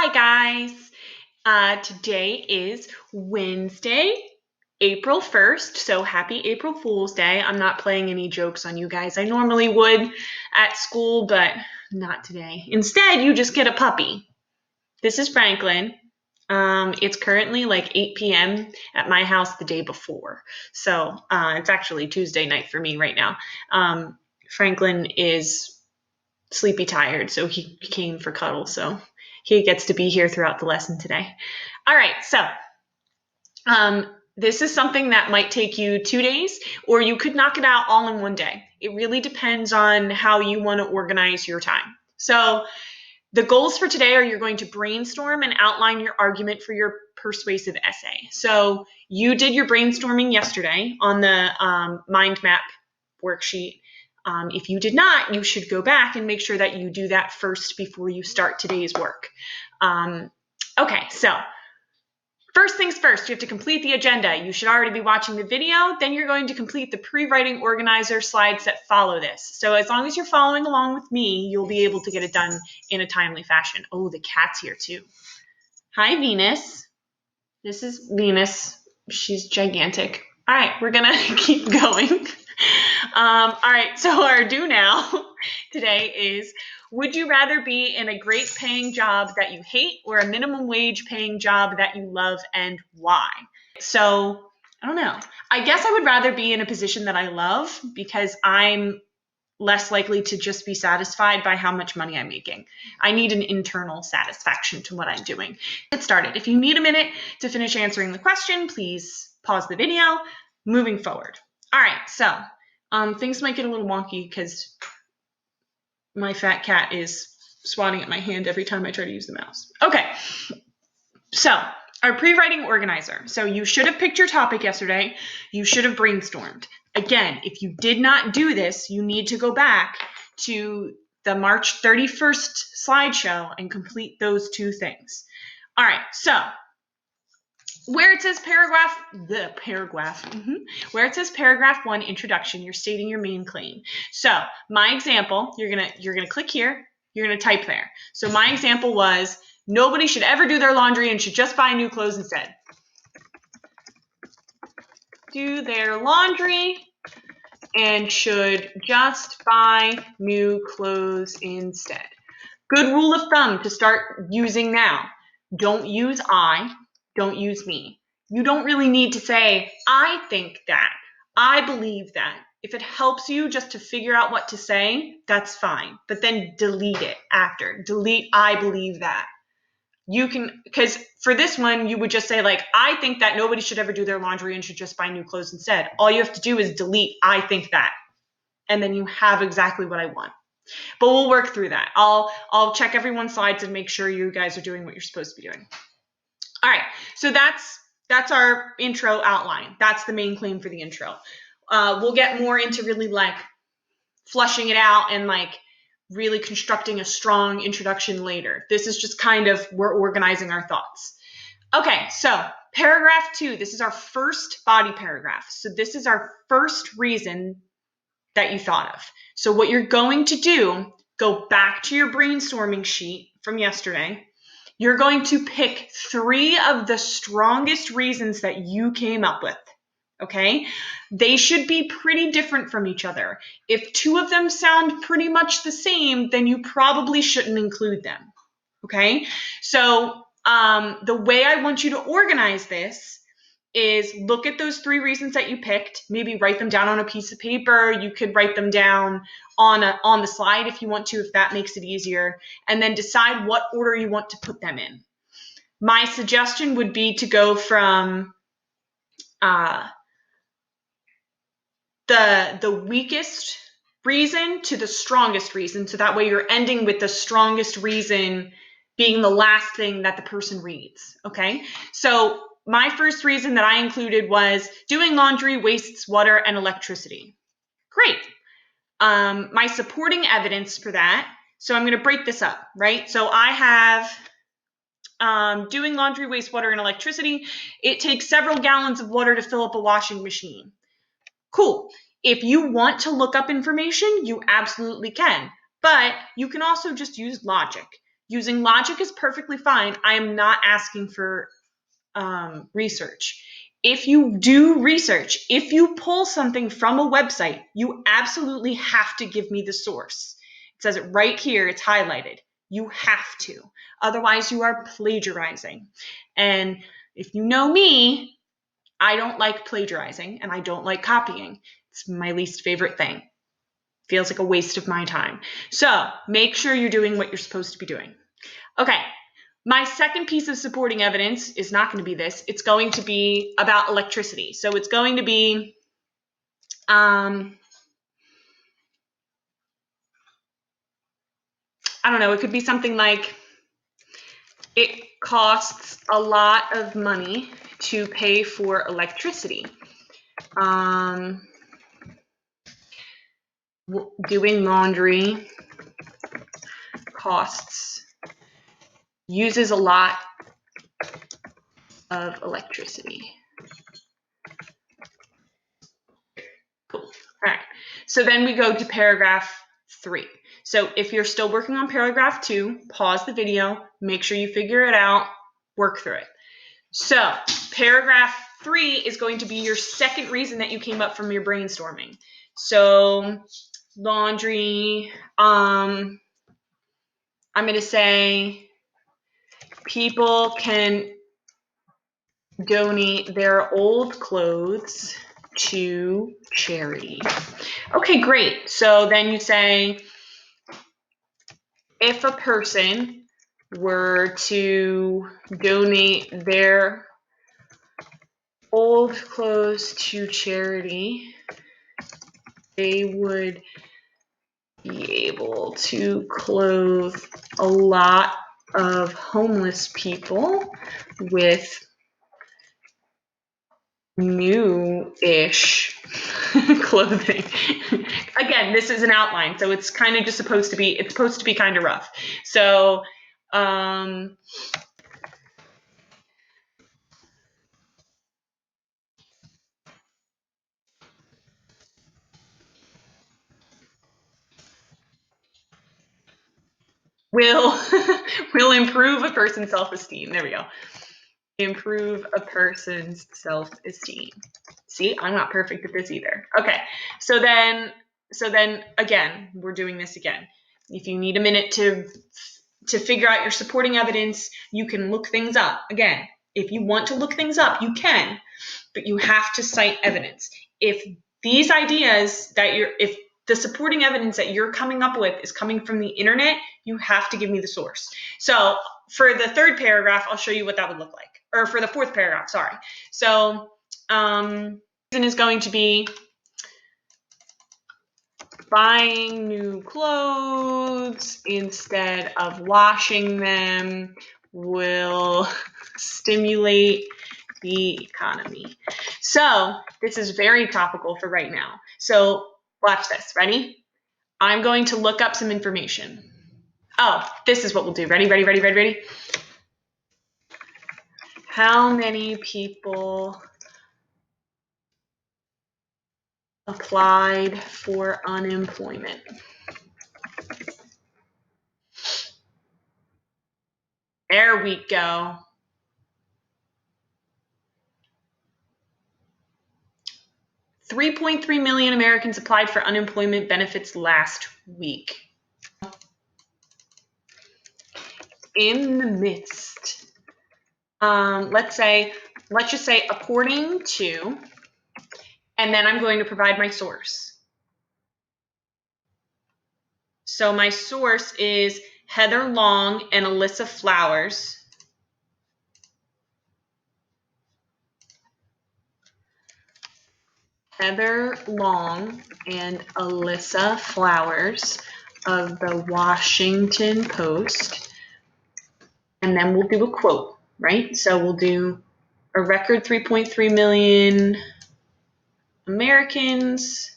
Hi guys! Today is Wednesday, April 1st, so happy April Fool's Day. I'm not playing any jokes on you guys. I normally would at school, but not today. Instead, you just get a puppy. This is Franklin. It's currently like 8 p.m. at my house the day before. So it's actually Tuesday night for me right now. Franklin is sleepy tired, so he came for cuddles, so he gets to be here throughout the lesson today. All right, so this is something that might take you 2 days, or you could knock it out all in one day. It really depends on how you want to organize your time. So the goals for today are you're going to brainstorm and outline your argument for your persuasive essay. So you did your brainstorming yesterday on the mind map worksheet. If you did not, you should go back and make sure that you do that first before you start today's work. Okay, so first things first, you have to complete the agenda. You should already be watching the video. Then you're going to complete the pre-writing organizer slides that follow this. So as long as you're following along with me, you'll be able to get it done in a timely fashion. Oh, the cat's here too. Hi, Venus. This is Venus. She's gigantic. All right, we're gonna keep going. All right, so our do now today is, would you rather be in a great paying job that you hate or a minimum wage paying job that you love, and why? So I don't know. I guess I would rather be in a position that I love because I'm less likely to just be satisfied by how much money I'm making. I need an internal satisfaction to what I'm doing. Get started. If you need a minute to finish answering the question, please pause the video. Moving forward. All right, so things might get a little wonky because my fat cat is swatting at my hand every time I try to use the mouse. Okay, so our pre-writing organizer. So you should have picked your topic yesterday. You should have brainstormed. Again, if you did not do this, you need to go back to the March 31st slideshow and complete those two things. All right, so where it says where it says paragraph 1 introduction, you're stating your main claim. So my example, you're gonna click here, you're gonna type there. So my example was, nobody should ever do their laundry and should just buy new clothes instead. Do their laundry and should just buy new clothes instead. Good rule of thumb to start using now. Don't use I, don't use me. You don't really need to say, I think that, I believe that. If it helps you just to figure out what to say, that's fine. But then delete it after. Delete, I believe that. You can, because for this one, you would just say like, I think that nobody should ever do their laundry and should just buy new clothes instead. All you have to do is delete, I think that. And then you have exactly what I want. But we'll work through that. I'll check everyone's slides and make sure you guys are doing what you're supposed to be doing. All right, so that's our intro outline. That's the main claim for the intro. We'll get more into really like flushing it out and like really constructing a strong introduction later. This is just kind of, we're organizing our thoughts. Okay, so paragraph 2, this is our first body paragraph. So this is our first reason that you thought of. So what you're going to do, go back to your brainstorming sheet from yesterday. You're going to pick 3 of the strongest reasons that you came up with, okay? They should be pretty different from each other. If 2 of them sound pretty much the same, then you probably shouldn't include them, okay? So the way I want you to organize this is look at those 3 reasons that you picked, maybe write them down on a piece of paper. You could write them down on the slide if you want to, if that makes it easier, and then decide what order you want to put them in. My suggestion would be to go from the weakest reason to the strongest reason, so that way you're ending with the strongest reason being the last thing that the person reads, okay? So my first reason that I included was doing laundry wastes water and electricity. Great. My supporting evidence for that, so I'm going to break this up, right? So I have doing laundry wastes water and electricity. It takes several gallons of water to fill up a washing machine. Cool. If you want to look up information, you absolutely can. But you can also just use logic. Using logic is perfectly fine. I am not asking for research. If you do research, if you pull something from a website, you absolutely have to give me the source. It says it right here, it's highlighted. You have to. Otherwise, you are plagiarizing. And if you know me, I don't like plagiarizing and I don't like copying. It's my least favorite thing. Feels like a waste of my time. So make sure you're doing what you're supposed to be doing. Okay, my second piece of supporting evidence is not going to be this. It's going to be about electricity. So it's going to be, I don't know, it could be something like, it costs a lot of money to pay for electricity. Doing laundry costs, uses a lot of electricity. Cool. All right. So then we go to paragraph 3. So if you're still working on paragraph 2, pause the video, make sure you figure it out, work through it. So paragraph 3 is going to be your second reason that you came up from your brainstorming. So laundry, I'm going to say people can donate their old clothes to charity. Okay, great. So then you say, if a person were to donate their old clothes to charity, they would be able to clothe a lot of homeless people with new-ish clothing. Again, this is an outline, so it's kind of just supposed to be, it's supposed to be kind of rough. So, will improve a person's self-esteem. There we go. Improve a person's self-esteem. See, I'm not perfect at this either. Okay, so then again, we're doing this again. If you need a minute to figure out your supporting evidence, you can look things up. Again, if you want to look things up, you can, but you have to cite evidence. If these ideas that if the supporting evidence that you're coming up with is coming from the internet, you have to give me the source. So for the third paragraph, I'll show you what that would look like. Or for the fourth paragraph, sorry. So reason is going to be buying new clothes instead of washing them will stimulate the economy. So this is very topical for right now. So watch this. Ready? I'm going to look up some information. Oh, this is what we'll do. Ready, ready, ready, ready, ready? How many people applied for unemployment? There we go. 3.3 million Americans applied for unemployment benefits last week. In the midst, let's just say according to, and then I'm going to provide my source. So my source is Heather Long and Alyssa Flowers. Heather Long and Alyssa Flowers of the Washington Post. And then we'll do a quote, right? So we'll do a record 3.3 million Americans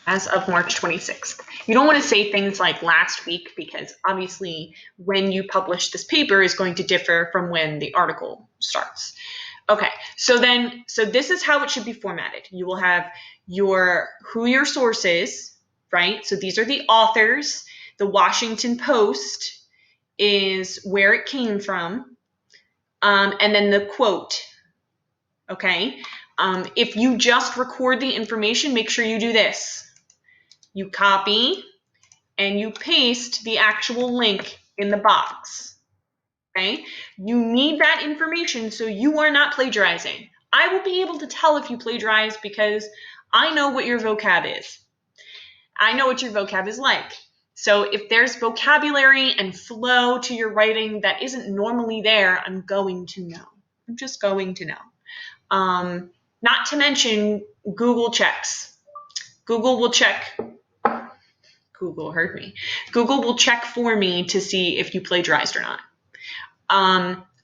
as of March 26th. You don't want to say things like last week, because obviously when you publish this paper is going to differ from when the article starts. Okay, so this is how it should be formatted. You will have who your source is, right? So these are the authors. The Washington Post is where it came from, and then the quote. Okay, if you just record the information, make sure you do this. You copy and you paste the actual link in the box. Okay, you need that information so you are not plagiarizing. I will be able to tell if you plagiarize because I know what your vocab is. I know what your vocab is like. So if there's vocabulary and flow to your writing that isn't normally there, I'm going to know. I'm just going to know. Not to mention Google checks. Google will check. Google heard me. Google will check for me to see if you plagiarized or not.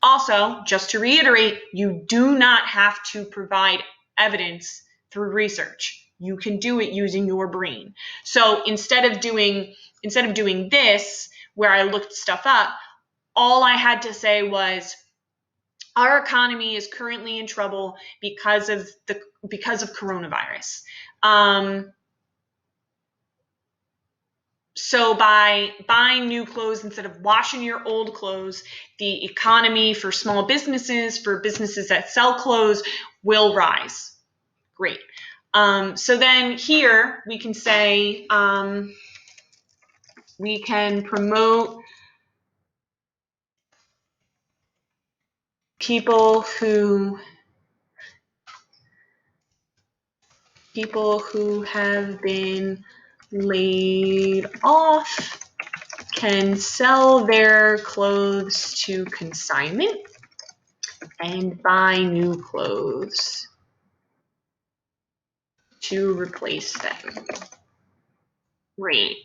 Also, just to reiterate, you do not have to provide evidence through research. You can do it using your brain. So instead of doing this, where I looked stuff up, all I had to say was, our economy is currently in trouble because of coronavirus. So by buying new clothes instead of washing your old clothes, the economy for small businesses, for businesses that sell clothes, will rise. Great. So then here we can say, we can promote people who have been laid off can sell their clothes to consignment and buy new clothes to replace them. Great.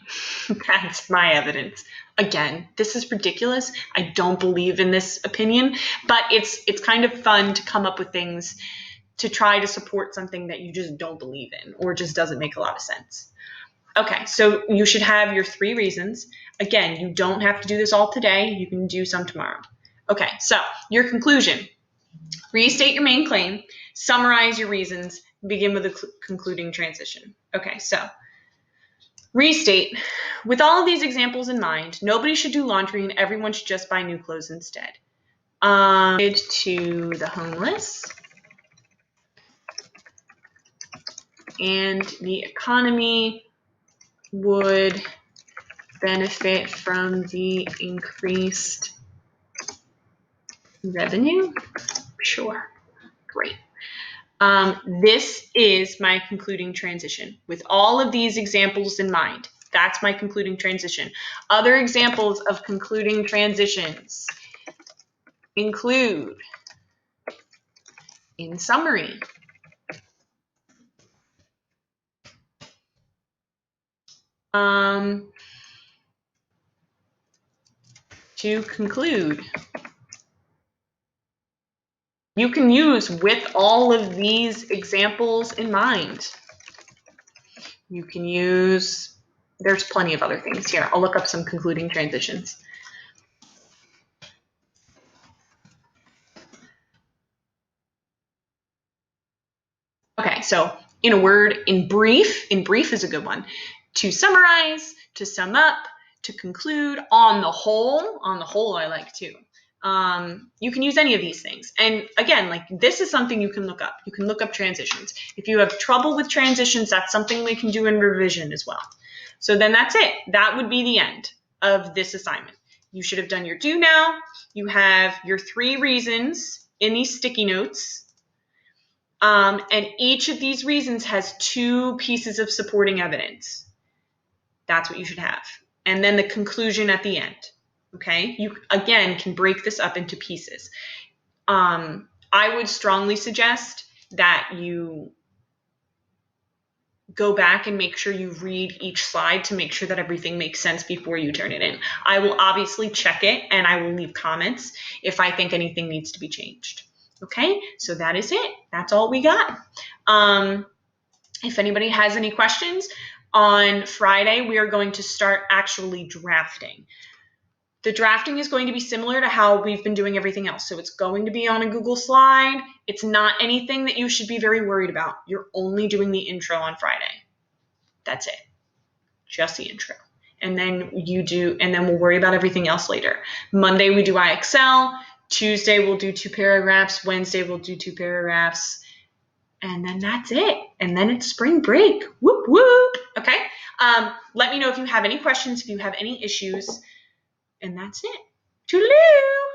That's my evidence. Again, this is ridiculous. I don't believe in this opinion, but it's kind of fun to come up with things to try to support something that you just don't believe in or just doesn't make a lot of sense. Okay, so you should have your 3 reasons. Again, you don't have to do this all today. You can do some tomorrow. Okay, so your conclusion. Restate your main claim, summarize your reasons, begin with a concluding transition. Okay, so restate. With all of these examples in mind, nobody should do laundry and everyone should just buy new clothes instead. To the homeless. And the economy would benefit from the increased revenue? Sure. Great. This is my concluding transition. With all of these examples in mind, that's my concluding transition. Other examples of concluding transitions include, in summary, to conclude. You can use with all of these examples in mind. You can use, there's plenty of other things here. I'll look up some concluding transitions. Okay, so in a word, in brief is a good one. To summarize, to sum up, to conclude, on the whole I like too. You can use any of these things. And again, like, this is something you can look up. You can look up transitions. If you have trouble with transitions, that's something we can do in revision as well. So then that's it. That would be the end of this assignment. You should have done your do now. You have your 3 reasons in these sticky notes. And each of these reasons has 2 pieces of supporting evidence. That's what you should have. And then the conclusion at the end. Okay, you again can break this up into pieces. I would strongly suggest that you go back and make sure you read each slide to make sure that everything makes sense before you turn it in. I will obviously check it and I will leave comments if I think anything needs to be changed. Okay, so that is it. That's all we got. If anybody has any questions, On Friday, we are going to start actually drafting. The drafting is going to be similar to how we've been doing everything else. So it's going to be on a Google slide. It's not anything that you should be very worried about. You're only doing the intro on Friday. That's it. Just the intro. And then we'll worry about everything else later. Monday, we do IXL. Tuesday, we'll do 2 paragraphs. Wednesday, we'll do 2 paragraphs. And then that's it. And then it's spring break. Whoop, whoop. Okay. Let me know if you have any questions, if you have any issues. And that's it. Toodaloo!